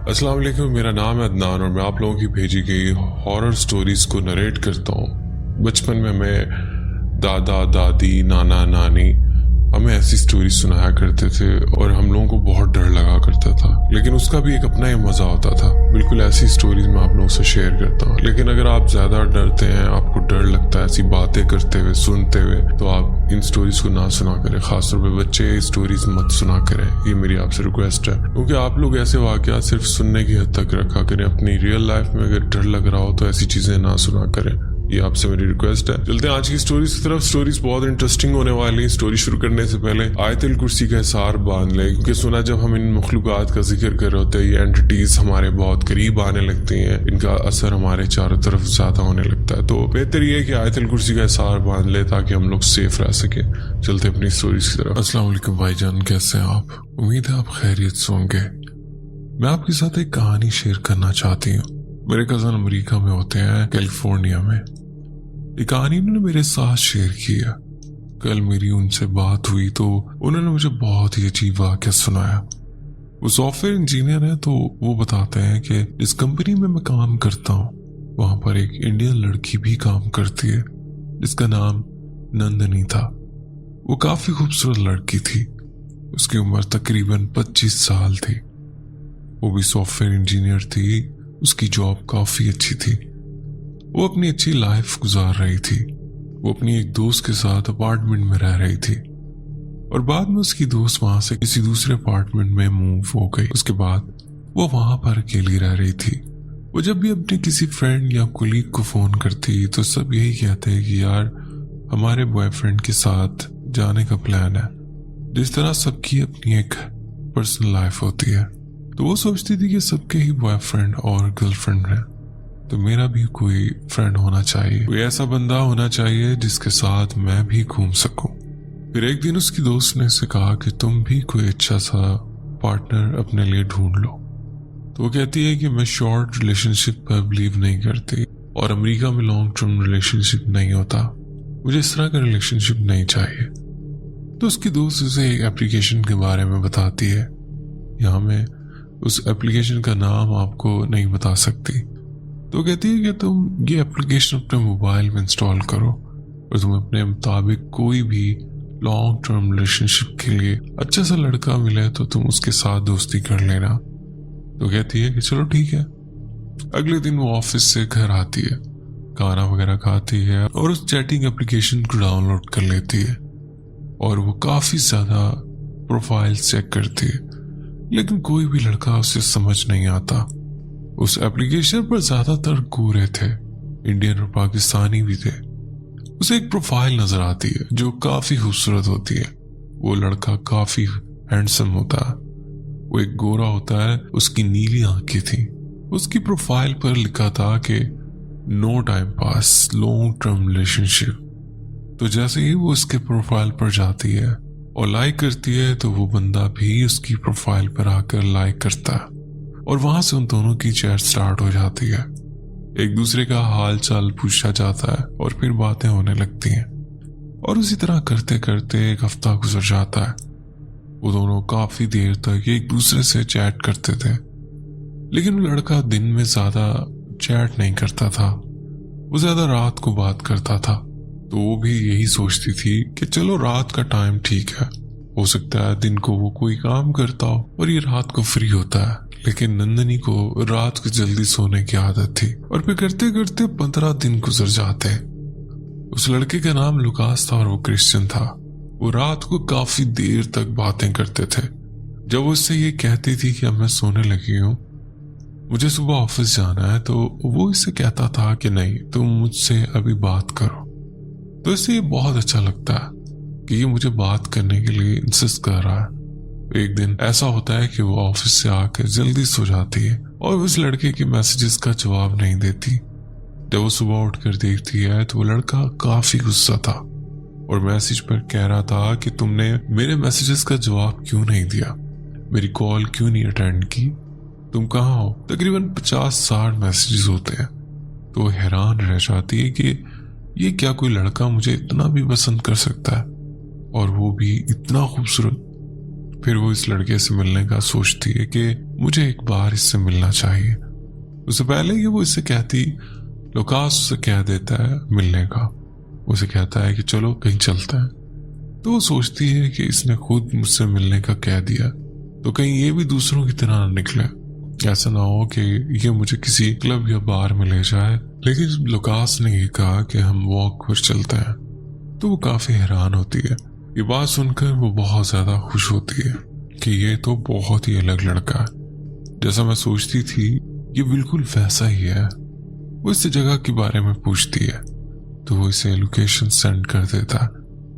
अस्सलाम वालेकुम, मेरा नाम है अदनान और मैं आप लोगों की भेजी गई हॉरर स्टोरीज को नरेट करता हूँ। बचपन में हमें दादा दादी नाना नानी हमें ऐसी स्टोरी सुनाया करते थे और हम लोगों को बहुत डर लगा करता था, लेकिन उसका भी एक अपना ही मजा होता था। बिल्कुल ऐसी स्टोरीज मैं आप लोगों से शेयर करता हूँ। लेकिन अगर आप ज्यादा डरते हैं, आपको डर लगता है ऐसी बातें करते हुए सुनते हुए, तो आप इन स्टोरीज को ना सुना करें। खासतौर पे बच्चे स्टोरीज मत सुना करें, ये मेरी आपसे रिक्वेस्ट है। क्योंकि आप लोग ऐसे वाकया सिर्फ सुनने की हद तक रखा करें। अपनी रियल लाइफ में अगर डर लग रहा हो तो ऐसी चीजें ना सुना करें, ये आपसे मेरी रिक्वेस्ट है। चलते हैं आज की स्टोरीज की तरफ। स्टोरीज बहुत इंटरेस्टिंग होने वाली है। स्टोरी शुरू करने से पहले आयतुल कुर्सी का हिसार बांध ले, क्योंकि सुना जब हम इन मखलूकात का जिक्र कर रहे होते हैं, ये एंटिटीज हमारे बहुत करीब आने लगती हैं, इनका असर हमारे चारों तरफ ज्यादा होने लगता है। तो बेहतर ये है कि आयतुल कुर्सी का हिसार बांध ले ताकि हम लोग सेफ रह सके। चलते अपनी स्टोरीज की तरफ। अस्सलाम वालेकुम भाईजान, कैसे हैं आप? उम्मीद है आप खैरियत से होंगे। मैं आपके साथ एक कहानी शेयर करना चाहती हूँ। मेरे कजन अमेरिका में होते हैं, कैलिफोर्निया में। ये कहानी उन्होंने मेरे साथ शेयर किया। कल मेरी उनसे बात हुई तो उन्होंने मुझे बहुत ही अजीब वाक़या सुनाया। वो सॉफ्टवेयर इंजीनियर है, तो वो बताते हैं कि जिस कंपनी में मैं काम करता हूँ वहां पर एक इंडियन लड़की भी काम करती है जिसका नाम नंदनी था। वो काफी खूबसूरत लड़की थी। उसकी उम्र तकरीबन 25 साल थी। वो भी सॉफ्टवेयर इंजीनियर थी। उसकी जॉब काफी अच्छी थी। वो अपनी अच्छी लाइफ गुजार रही थी। वो अपनी एक दोस्त के साथ अपार्टमेंट में रह रही थी और बाद में उसकी दोस्त वहां से किसी दूसरे अपार्टमेंट में मूव हो गई। उसके बाद वो वहां पर अकेली रह रही थी। वो जब भी अपने किसी फ्रेंड या कोलीग को फोन करती तो सब यही कहते कि यार हमारे बॉयफ्रेंड के साथ जाने का प्लान है। जिस तरह सबकी अपनी एक पर्सनल लाइफ होती है, तो वो सोचती थी कि सबके ही बॉयफ्रेंड और गर्लफ्रेंड है, तो मेरा भी कोई फ्रेंड होना चाहिए, कोई ऐसा बंदा होना चाहिए जिसके साथ मैं भी घूम सकूं। फिर एक दिन उसकी दोस्त ने उसे कहा कि तुम भी कोई अच्छा सा पार्टनर अपने लिए ढूंढ लो। तो वो कहती है कि मैं शॉर्ट रिलेशनशिप पर बिलीव नहीं करती और अमेरिका में लॉन्ग टर्म रिलेशनशिप नहीं होता। मुझे इस तरह का रिलेशनशिप नहीं चाहिए। तो उसकी दोस्त उसे एक एप्लीकेशन के बारे में बताती है। यहाँ मैं उस एप्लीकेशन का नाम आपको नहीं बता सकती। तो कहती है कि तुम ये एप्लीकेशन अपने मोबाइल में इंस्टॉल करो और तुम अपने मुताबिक कोई भी लॉन्ग टर्म रिलेशनशिप के लिए अच्छा सा लड़का मिले तो तुम उसके साथ दोस्ती कर लेना। तो कहती है कि चलो ठीक है। अगले दिन वो ऑफिस से घर आती है, खाना वगैरह खाती है और उस चैटिंग एप्लीकेशन को डाउनलोड कर लेती है और वो काफी ज्यादा प्रोफाइल चेक करती है, लेकिन कोई भी लड़का उसे समझ नहीं आता। उस एप्लीकेशन पर ज्यादातर गोरे थे, इंडियन और पाकिस्तानी भी थे। उसे एक प्रोफाइल नजर आती है जो काफी खूबसूरत होती है। वो लड़का काफी हैंडसम होता है। वो एक गोरा होता है, उसकी नीली आंखें थी। उसकी प्रोफाइल पर लिखा था कि no time pass, long term relationship. तो जैसे ही वो उसके प्रोफाइल पर जाती है और लाइक करती है, तो वो बंदा भी उसकी प्रोफाइल पर आकर लाइक करता है और वहां से उन दोनों की चैट स्टार्ट हो जाती है। एक दूसरे का हाल चाल पूछा जाता है और फिर बातें होने लगती हैं और उसी तरह करते करते एक हफ्ता गुजर जाता है। वो दोनों काफी देर तक एक दूसरे से चैट करते थे, लेकिन वो लड़का दिन में ज्यादा चैट नहीं करता था। वो ज्यादा रात को बात करता था। तो वो भी यही सोचती थी कि चलो रात का टाइम ठीक है, हो सकता है दिन को वो कोई काम करता हो और ये रात को फ्री होता है। लेकिन नंदनी को रात को जल्दी सोने की आदत थी और फिर करते करते 15 दिन गुजर जाते। उस लड़के का नाम लुकास था और वो क्रिश्चियन था। वो रात को काफी देर तक बातें करते थे। जब वो उससे ये कहती थी कि अब मैं सोने लगी हूँ, मुझे सुबह ऑफिस जाना है, तो वो इससे कहता था कि नहीं, तुम मुझसे अभी बात करो। तो इससे ये बहुत अच्छा लगता है कि ये मुझे बात करने के लिए इंसिस्ट कर रहा है। एक दिन ऐसा होता है कि वो ऑफिस से आकर जल्दी सो जाती है और उस लड़के के मैसेजेस का जवाब नहीं देती। जब वो सुबह उठकर देखती है तो वो लड़का काफी गुस्सा था और मैसेज पर कह रहा था कि तुमने मेरे मैसेजेस का जवाब क्यों नहीं दिया, मेरी कॉल क्यों नहीं अटेंड की, तुम कहाँ हो। तकरीबन 50-60 मैसेजेस होते हैं। तो वो हैरान रह जाती है कि ये क्या कोई लड़का मुझे इतना भी पसंद कर सकता है, और वो भी इतना खूबसूरत। फिर वो इस लड़के से मिलने का सोचती है कि मुझे एक बार इससे मिलना चाहिए। उससे पहले कि वो इससे कहती, लुकास उसे कह देता है मिलने का। उसे कहता है कि चलो कहीं चलते हैं। तो वो सोचती है कि इसने खुद मुझसे मिलने का कह दिया तो कहीं ये भी दूसरों की तरह न निकले, ऐसा ना हो कि ये मुझे किसी क्लब या बार में ले जाए। लेकिन लुकास ने ये कहा कि हम वॉक पर चलते हैं। तो वो काफी हैरान होती है। ये बात सुनकर वो बहुत ज्यादा खुश होती है कि ये तो बहुत ही अलग लड़का है। जैसा मैं सोचती थी ये बिल्कुल वैसा ही है। वो इस जगह के बारे में पूछती है तो वो इसे लोकेशन सेंड कर देता है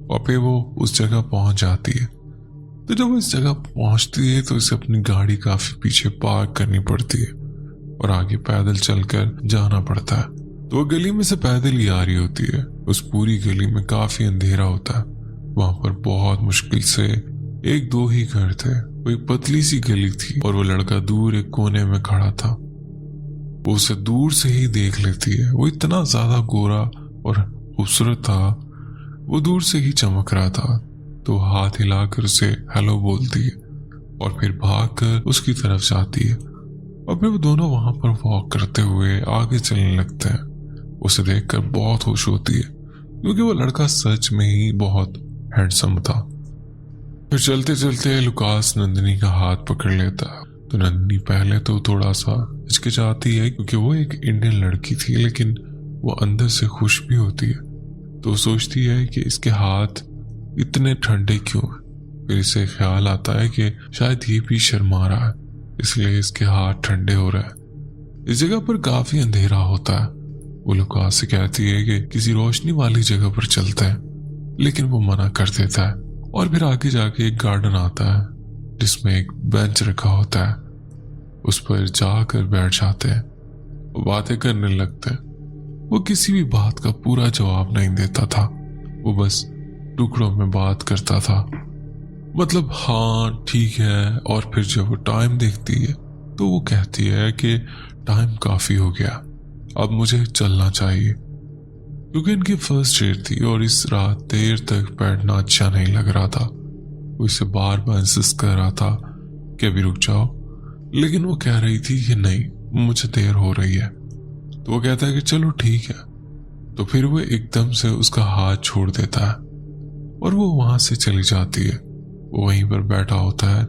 और फिर वो उस जगह पहुंच जाती है। तो जब वो इस जगह पहुंचती है तो इसे अपनी गाड़ी काफी पीछे पार्क करनी पड़ती है और आगे पैदल चलकर जाना पड़ता है। तो वो गली में से पैदल ही आ रही होती है। उस पूरी गली में काफी अंधेरा होता है। वहां पर बहुत मुश्किल से एक दो ही घर थे। वो एक पतली सी गली थी और वो लड़का दूर एक कोने में खड़ा था। वो उसे दूर से ही देख लेती है। वो इतना ज्यादा गोरा और खूबसूरत था, वो दूर से ही चमक रहा था। तो हाथ हिलाकर उसे हेलो बोलती है और फिर भागकर उसकी तरफ जाती है और फिर वो दोनों वहां पर वॉक करते हुए आगे चलने लगते हैं। उसे देखकर बहुत खुश होती है क्योंकि वो लड़का सच में ही बहुत हैंडसम था। फिर चलते चलते लुकास नंदिनी का हाथ पकड़ लेता है। तो नंदिनी पहले तो थोड़ा सा हिचकिचाती है क्योंकि वो एक इंडियन लड़की थी, लेकिन वो अंदर से खुश भी होती है। तो सोचती है कि इसके हाथ इतने ठंडे क्यों। फिर इसे ख्याल आता है कि शायद ये भी शर्मा रहा है, इसलिए इसके हाथ ठंडे हो रहे हैं। इस जगह पर काफी अंधेरा होता है। वो लुकास से कहती है कि किसी रोशनी वाली जगह पर चलते हैं, लेकिन वो मना कर देता है। और फिर आगे जाके एक गार्डन आता है जिसमें एक बेंच रखा होता है। उस पर जाकर बैठ जाते हैं, बातें करने लगते हैं। वो किसी भी बात का पूरा जवाब नहीं देता था, वो बस टुकड़ों में बात करता था, मतलब हाँ ठीक है। और फिर जब वो टाइम देखती है तो वो कहती है कि टाइम काफी हो गया, अब मुझे चलना चाहिए। क्योंकि इनकी फर्स्ट डेट थी और इस रात देर तक बैठना अच्छा नहीं लग रहा था। वो इसे बार बार इंसिस्ट कर रहा था कि अभी रुक जाओ, लेकिन वो कह रही थी कि नहीं मुझे देर हो रही है। तो वो कहता है कि चलो ठीक है। तो फिर वो एकदम से उसका हाथ छोड़ देता है और वो वहां से चली जाती है। वो वहीं पर बैठा होता है।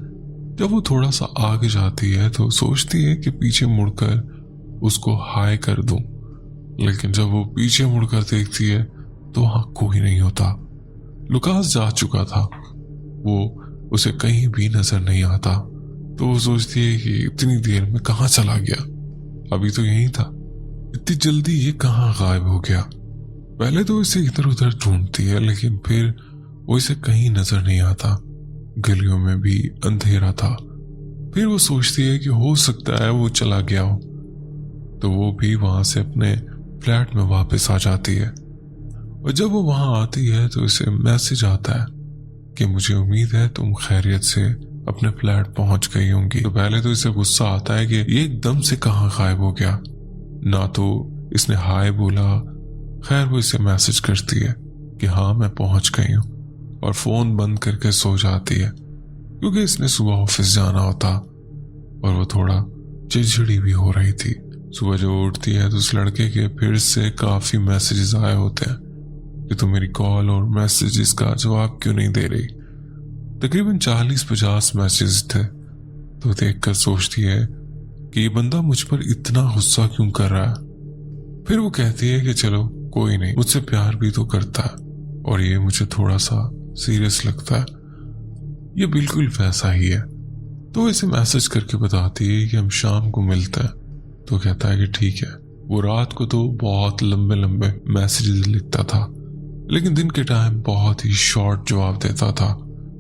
जब वो थोड़ा सा आगे जाती है तो सोचती है कि पीछे मुड़कर उसको हाय कर दूं, लेकिन जब वो पीछे मुड़कर देखती है तो वहां कोई नहीं होता। लुकास जा चुका था, वो उसे कहीं भी नजर नहीं आता। तो वो सोचती है कि इतनी देर में कहाँ चला गया, अभी तो यहीं था, इतनी जल्दी ये कहाँ गायब हो गया। पहले तो इसे इधर उधर ढूंढती है, लेकिन फिर वो इसे कहीं नजर नहीं आता। गलियों में भी अंधेरा था। फिर वो सोचती है कि हो सकता है वो चला गया हो। तो वो भी वहां से अपने फ्लैट में वापस आ जाती है। और जब वो वहां आती है तो इसे मैसेज आता है कि मुझे उम्मीद है तुम खैरियत से अपने फ्लैट पहुंच गई होंगी। तो पहले तो इसे गुस्सा आता है कि ये एकदम से कहाँ गायब हो गया, ना तो इसने हाय बोला। खैर वो इसे मैसेज करती है कि हाँ मैं पहुंच गई हूँ और फोन बंद करके सो जाती है क्योंकि इसने सुबह ऑफिस जाना होता और वो थोड़ा चिड़चिड़ी भी हो रही थी। सुबह जब उठती है तो उस लड़के के फिर से काफी मैसेजेस आए होते हैं कि तुम मेरी कॉल और मैसेजेस का जवाब क्यों नहीं दे रही। तकरीबन 40-50 मैसेज थे। तो देखकर सोचती है कि ये बंदा मुझ पर इतना गुस्सा क्यों कर रहा है। फिर वो कहती है कि चलो कोई नहीं, मुझसे प्यार भी तो करता है और ये मुझे थोड़ा सा सीरियस लगता है, ये बिल्कुल वैसा ही है। तो इसे मैसेज करके बताती है कि हम शाम को मिलते हैं। तो कहता है कि ठीक है। वो रात को तो बहुत लंबे लंबे मैसेजेस लिखता था, लेकिन दिन के टाइम बहुत ही शॉर्ट जवाब देता था।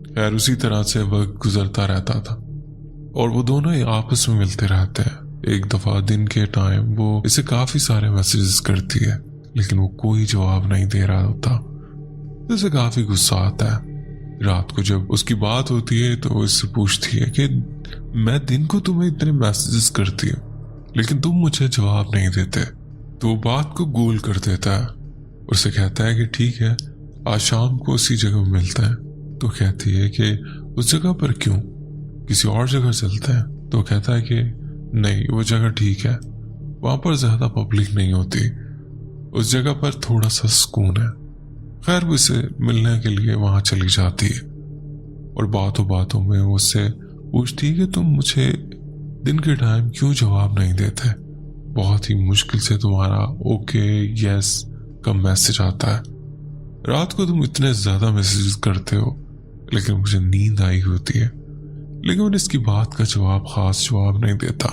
खैर उसी तरह से वक्त गुजरता रहता था और वो दोनों ही आपस में मिलते रहते हैं। एक दफा दिन के टाइम वो इसे काफी सारे मैसेजेस करती है, लेकिन वो कोई जवाब नहीं दे रहा होता। तो इसे काफी गुस्सा आता है। रात को जब उसकी बात होती है तो वो इससे पूछती है कि मैं दिन को तुम्हें इतने मैसेजेस करती हूँ लेकिन तुम मुझे जवाब नहीं देते। तो वो बात को गोल कर देता है। उसे कहता है कि ठीक है आज शाम को उसी जगह मिलते हैं। तो कहती है कि उस जगह पर क्यों, किसी और जगह चलते हैं। तो कहता है कि नहीं, वो जगह ठीक है, वहां पर ज्यादा पब्लिक नहीं होती, उस जगह पर थोड़ा सा सुकून है। खैर वो इसे मिलने के लिए वहां चली जाती है और बातों बातों में वो उससे पूछती है कि तुम मुझे दिन के टाइम क्यों जवाब नहीं देते। बहुत ही मुश्किल से तुम्हारा ओके यस का मैसेज आता है। रात को तुम इतने ज्यादा मैसेज करते हो, लेकिन मुझे नींद आई होती है। लेकिन मैंने इसकी बात का खास जवाब नहीं देता।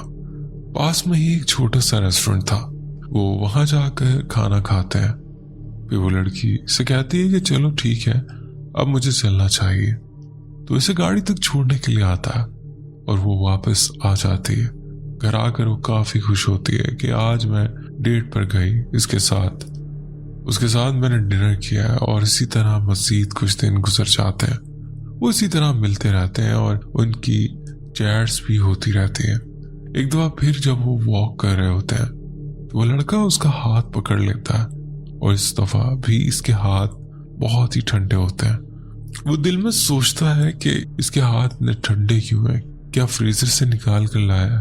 पास में ही एक छोटा सा रेस्टोरेंट था, वो वहां जाकर खाना खाते हैं। फिर वो लड़की से कहती है कि चलो ठीक है, अब मुझे चलना चाहिए। तो इसे गाड़ी तक छोड़ने के लिए आता है और वो वापस आ जाती है। घर आकर वो काफी खुश होती है कि आज मैं डेट पर गई, उसके साथ मैंने डिनर किया है और इसी तरह मजीद कुछ दिन गुजर जाते हैं। वो इसी तरह मिलते रहते हैं और उनकी चैट्स भी होती रहती हैं। एक दफा फिर जब वो वॉक कर रहे होते हैं तो वो लड़का उसका हाथ पकड़ लेता है और इस दफा भी इसके हाथ बहुत ही ठंडे होते हैं। वो दिल में सोचता है कि इसके हाथ इतने ठंडे क्यों हैं, क्या फ्रीजर से निकाल कर लाया है।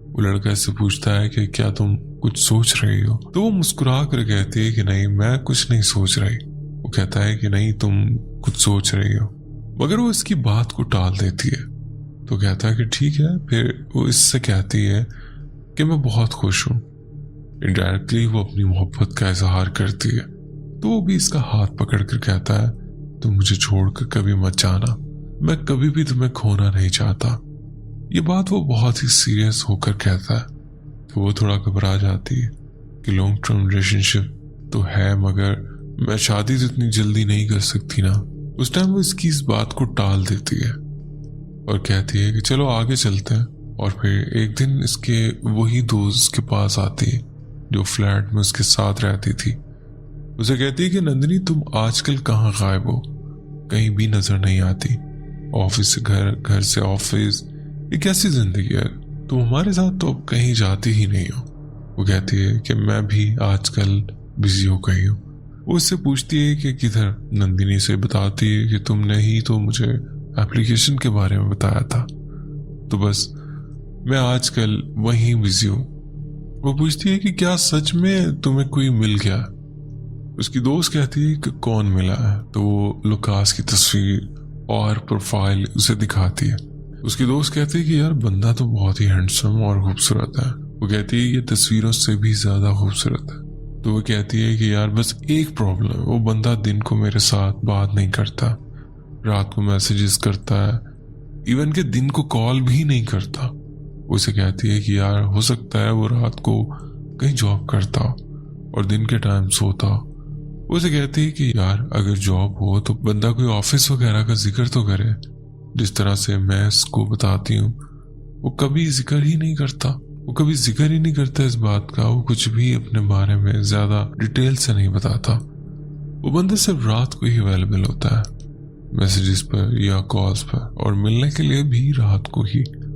वो लड़का इससे पूछता है कि क्या तुम कुछ सोच रही हो। तो वो मुस्कुरा कर कहती है कि नहीं, मैं कुछ नहीं सोच रही। वो कहता है कि नहीं, तुम कुछ सोच रही हो, मगर वो इसकी बात को टाल देती है। तो कहता है कि ठीक है। फिर वो इससे कहती है कि मैं बहुत खुश हूं। इनडायरेक्टली वो अपनी मोहब्बत का इजहार करती है। तो वो भी इसका हाथ पकड़कर कहता है तुम मुझे छोड़कर कभी मत जाना, मैं कभी भी तुम्हें खोना नहीं चाहता। ये बात वो बहुत ही सीरियस होकर कहता है। तो वो थोड़ा घबरा जाती है कि लॉन्ग टर्म रिलेशनशिप तो है, मगर मैं शादी तो इतनी जल्दी नहीं कर सकती ना। उस टाइम वो इसकी इस बात को टाल देती है और कहती है कि चलो आगे चलते हैं। और फिर एक दिन इसके वही दोस्त के पास आती है जो फ्लैट में उसके साथ रहती थी। उसे कहती है कि नंदिनी, तुम आजकल कहाँ गायब हो, कहीं भी नजर नहीं आती। ऑफिस से घर, घर से ऑफिस, ये कैसी जिंदगी है, तुम हमारे साथ तो अब कहीं जाती ही नहीं हो। वो कहती है कि मैं भी आजकल बिजी हो गई हूँ। वो उससे पूछती है कि किधर। नंदिनी से बताती है कि तुमने ही तो मुझे एप्लीकेशन के बारे में बताया था, तो बस मैं आजकल वहीं बिजी हूँ। वो पूछती है कि क्या सच में तुम्हें कोई मिल गया। उसकी दोस्त कहती है कि कौन मिला है। तो वो लुकास की तस्वीर और प्रोफाइल उसे दिखाती है। उसकी दोस्त कहती है कि यार बंदा तो बहुत ही हैंडसम और खूबसूरत है। वो कहती है ये तस्वीरों से भी ज्यादा खूबसूरत है। तो वो कहती है कि यार बस एक प्रॉब्लम है, वो बंदा दिन को मेरे साथ बात नहीं करता, रात को मैसेजेस करता है, इवन के दिन को कॉल भी नहीं करता। उसे कहती है कि यार हो सकता है वो रात को कहीं जॉब करता और दिन के टाइम सोता। उसे कहती है कि यार अगर जॉब हो तो बंदा कोई ऑफिस वगैरह का जिक्र तो करे। जिस तरह से मैं इसको बताती हूँ वो कभी जिक्र ही नहीं करता, वो कभी जिक्र ही नहीं करता इस बात का। वो कुछ भी अपने बारे में ज्यादा डिटेल से नहीं बताता। वो बंदा सिर्फ रात को ही अवेलेबल होता है, मैसेजेस पर या कॉल्स पर, और मिलने के लिए भी रात को ही।